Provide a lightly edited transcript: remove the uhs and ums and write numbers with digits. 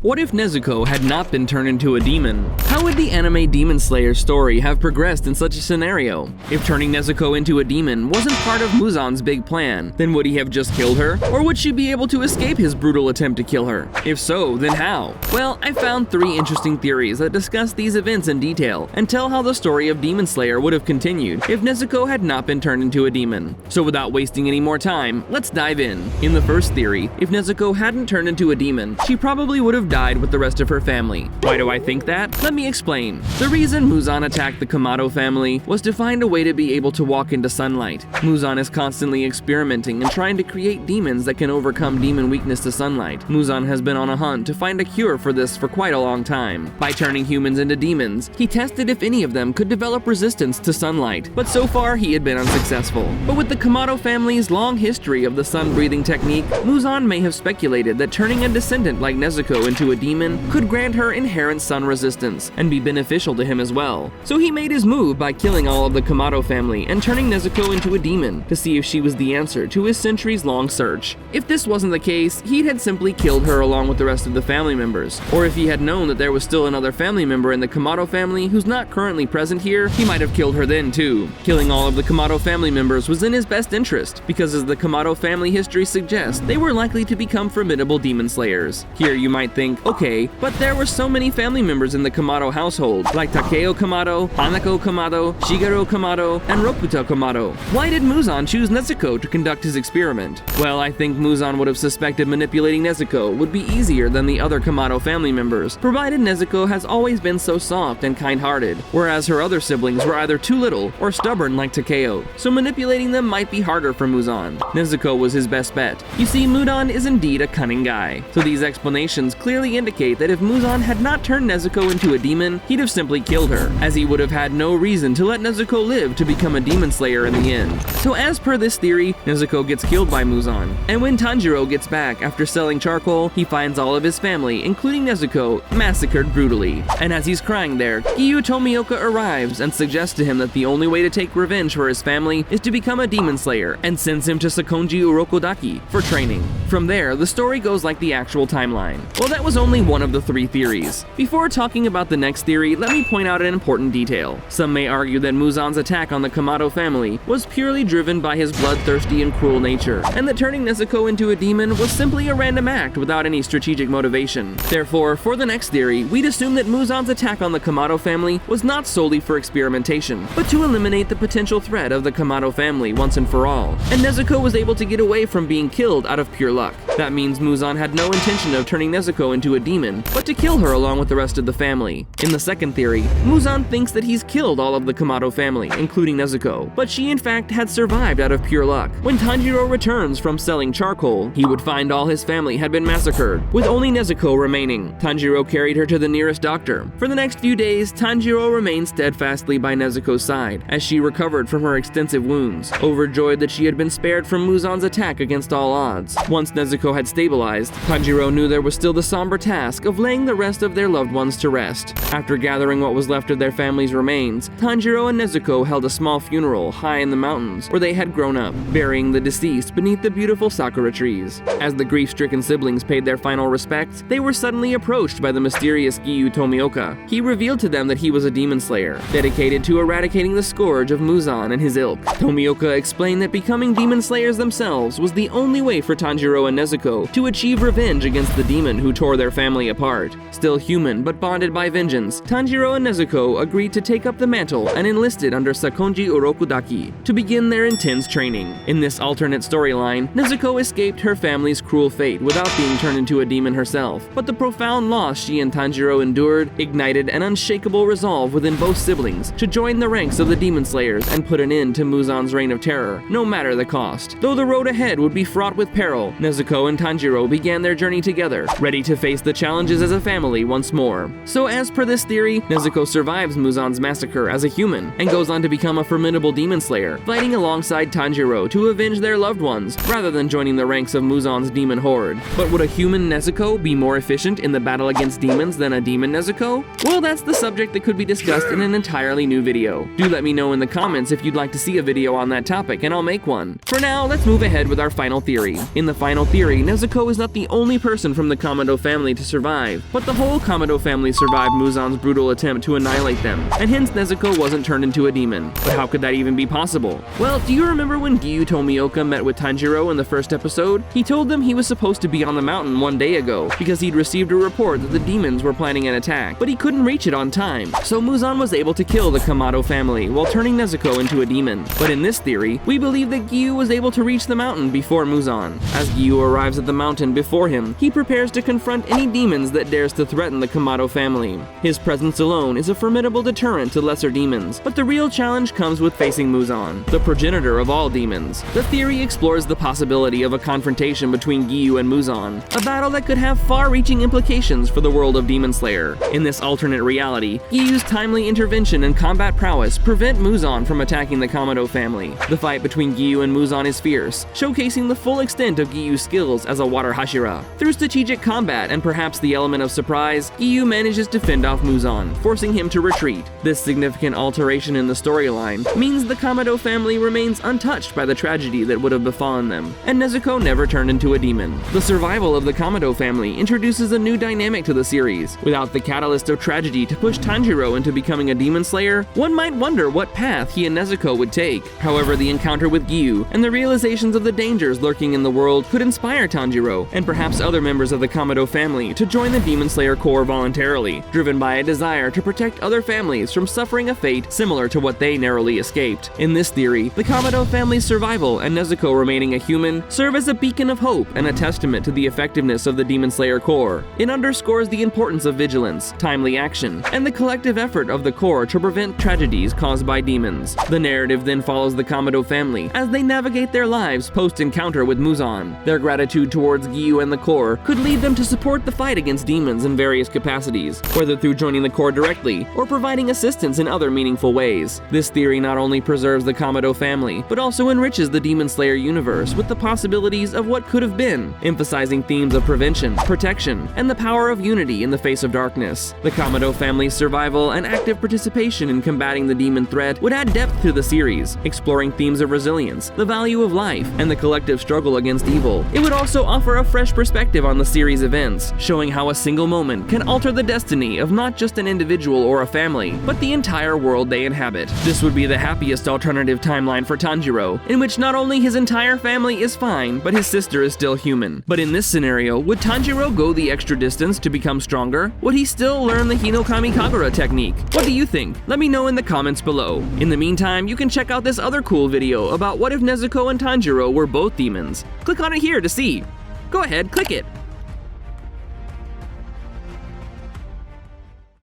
What if Nezuko had not been turned into a demon? How would the anime Demon Slayer story have progressed in such a scenario? If turning Nezuko into a demon wasn't part of Muzan's big plan, then would he have just killed her? Or would she be able to escape his brutal attempt to kill her? If so, then how? Well, I found 3 interesting theories that discuss these events in detail and tell how the story of Demon Slayer would have continued if Nezuko had not been turned into a demon. So without wasting any more time, let's dive in. In the first theory, if Nezuko hadn't turned into a demon, she probably would have died with the rest of her family. Why do I think that? Let me explain. The reason Muzan attacked the Kamado family was to find a way to be able to walk into sunlight. Muzan is constantly experimenting and trying to create demons that can overcome demon weakness to sunlight. Muzan has been on a hunt to find a cure for this for quite a long time. By turning humans into demons, he tested if any of them could develop resistance to sunlight, but so far he had been unsuccessful. But with the Kamado family's long history of the sun-breathing technique, Muzan may have speculated that turning a descendant like Nezuko into a demon could grant her inherent sun resistance and be beneficial to him as well. So he made his move by killing all of the Kamado family and turning Nezuko into a demon to see if she was the answer to his centuries-long search. If this wasn't the case, he had simply killed her along with the rest of the family members. Or if he had known that there was still another family member in the Kamado family who's not currently present here, he might have killed her then too. Killing all of the Kamado family members was in his best interest, because as the Kamado family history suggests, they were likely to become formidable demon slayers. Here you might think, okay, but there were so many family members in the Kamado household, like Takeo Kamado, Hanako Kamado, Shigeru Kamado, and Rokuta Kamado. Why did Muzan choose Nezuko to conduct his experiment? Well, I think Muzan would have suspected manipulating Nezuko would be easier than the other Kamado family members, provided Nezuko has always been so soft and kind-hearted, whereas her other siblings were either too little or stubborn like Takeo, so manipulating them might be harder for Muzan. Nezuko was his best bet. You see, Muzan is indeed a cunning guy, so these explanations clearly indicate that if Muzan had not turned Nezuko into a demon, he'd have simply killed her, as he would have had no reason to let Nezuko live to become a demon slayer in the end. So as per this theory, Nezuko gets killed by Muzan, and when Tanjiro gets back after selling charcoal, he finds all of his family, including Nezuko, massacred brutally. And as he's crying there, Giyu Tomioka arrives and suggests to him that the only way to take revenge for his family is to become a demon slayer, and sends him to Sakonji Urokodaki for training. From there, the story goes like the actual timeline. Well, that was only one of the 3 theories. Before talking about the next theory, let me point out an important detail. Some may argue that Muzan's attack on the Kamado family was purely driven by his bloodthirsty and cruel nature, and that turning Nezuko into a demon was simply a random act without any strategic motivation. Therefore, for the next theory, we'd assume that Muzan's attack on the Kamado family was not solely for experimentation, but to eliminate the potential threat of the Kamado family once and for all, and Nezuko was able to get away from being killed out of pure luck. That means Muzan had no intention of turning Nezuko into a demon, but to kill her along with the rest of the family. In the second theory, Muzan thinks that he's killed all of the Kamado family, including Nezuko, but she in fact had survived out of pure luck. When Tanjiro returns from selling charcoal, he would find all his family had been massacred, with only Nezuko remaining. Tanjiro carried her to the nearest doctor. For the next few days, Tanjiro remained steadfastly by Nezuko's side, as she recovered from her extensive wounds, overjoyed that she had been spared from Muzan's attack against all odds. Once Nezuko had stabilized, Tanjiro knew there was still the somber task of laying the rest of their loved ones to rest. After gathering what was left of their family's remains, Tanjiro and Nezuko held a small funeral high in the mountains where they had grown up, burying the deceased beneath the beautiful sakura trees. As the grief-stricken siblings paid their final respects, they were suddenly approached by the mysterious Giyu Tomioka. He revealed to them that he was a demon slayer, dedicated to eradicating the scourge of Muzan and his ilk. Tomioka explained that becoming demon slayers themselves was the only way for Tanjiro and Nezuko to achieve revenge against the demon who tore their family apart. Still human but bonded by vengeance, Tanjiro and Nezuko agreed to take up the mantle and enlisted under Sakonji Urokodaki to begin their intense training. In this alternate storyline, Nezuko escaped her family's cruel fate without being turned into a demon herself, but the profound loss she and Tanjiro endured ignited an unshakable resolve within both siblings to join the ranks of the demon slayers and put an end to Muzan's reign of terror, no matter the cost. Though the road ahead would be fraught with peril, Nezuko and Tanjiro began their journey together, ready to face the challenges as a family once more. So as per this theory, Nezuko survives Muzan's massacre as a human and goes on to become a formidable demon slayer, fighting alongside Tanjiro to avenge their loved ones, rather than joining the ranks of Muzan's demon horde. But would a human Nezuko be more efficient in the battle against demons than a demon Nezuko? Well, that's the subject that could be discussed in an entirely new video. Do let me know in the comments if you'd like to see a video on that topic, and I'll make one. For now, let's move ahead with our final theory. In the final theory, Nezuko is not the only person from the Kamado family family to survive, but the whole Kamado family survived Muzan's brutal attempt to annihilate them, and hence Nezuko wasn't turned into a demon. But how could that even be possible? Well, do you remember when Giyu Tomioka met with Tanjiro in the first episode? He told them he was supposed to be on the mountain one day ago, because he'd received a report that the demons were planning an attack, but he couldn't reach it on time, so Muzan was able to kill the Kamado family while turning Nezuko into a demon. But in this theory, we believe that Giyu was able to reach the mountain before Muzan. As Giyu arrives at the mountain before him, he prepares to confront any demons that dares to threaten the Kamado family. His presence alone is a formidable deterrent to lesser demons, but the real challenge comes with facing Muzan, the progenitor of all demons. The theory explores the possibility of a confrontation between Giyu and Muzan, a battle that could have far-reaching implications for the world of Demon Slayer. In this alternate reality, Giyu's timely intervention and combat prowess prevent Muzan from attacking the Kamado family. The fight between Giyu and Muzan is fierce, showcasing the full extent of Giyu's skills as a water Hashira. Through strategic combat and perhaps the element of surprise, Giyu manages to fend off Muzan, forcing him to retreat. This significant alteration in the storyline means the Kamado family remains untouched by the tragedy that would have befallen them, and Nezuko never turned into a demon. The survival of the Kamado family introduces a new dynamic to the series. Without the catalyst of tragedy to push Tanjiro into becoming a demon slayer, one might wonder what path he and Nezuko would take. However, the encounter with Giyu and the realizations of the dangers lurking in the world could inspire Tanjiro, and perhaps other members of the Kamado family, to join the Demon Slayer Corps voluntarily, driven by a desire to protect other families from suffering a fate similar to what they narrowly escaped. In this theory, the Kamado family's survival and Nezuko remaining a human serve as a beacon of hope and a testament to the effectiveness of the Demon Slayer Corps. It underscores the importance of vigilance, timely action, and the collective effort of the Corps to prevent tragedies caused by demons. The narrative then follows the Kamado family as they navigate their lives post-encounter with Muzan. Their gratitude towards Giyu and the Corps could lead them to support the fight against demons in various capacities, whether through joining the Corps directly or providing assistance in other meaningful ways. This theory not only preserves the Kamado family, but also enriches the Demon Slayer universe with the possibilities of what could have been, emphasizing themes of prevention, protection, and the power of unity in the face of darkness. The Kamado family's survival and active participation in combating the demon threat would add depth to the series, exploring themes of resilience, the value of life, and the collective struggle against evil. It would also offer a fresh perspective on the series' events, showing how a single moment can alter the destiny of not just an individual or a family, but the entire world they inhabit. This would be the happiest alternative timeline for Tanjiro, in which not only his entire family is fine, but his sister is still human. But in this scenario, would Tanjiro go the extra distance to become stronger? Would he still learn the Hinokami Kagura technique? What do you think? Let me know in the comments below. In the meantime, you can check out this other cool video about what if Nezuko and Tanjiro were both demons. Click on it here to see. Go ahead, click it.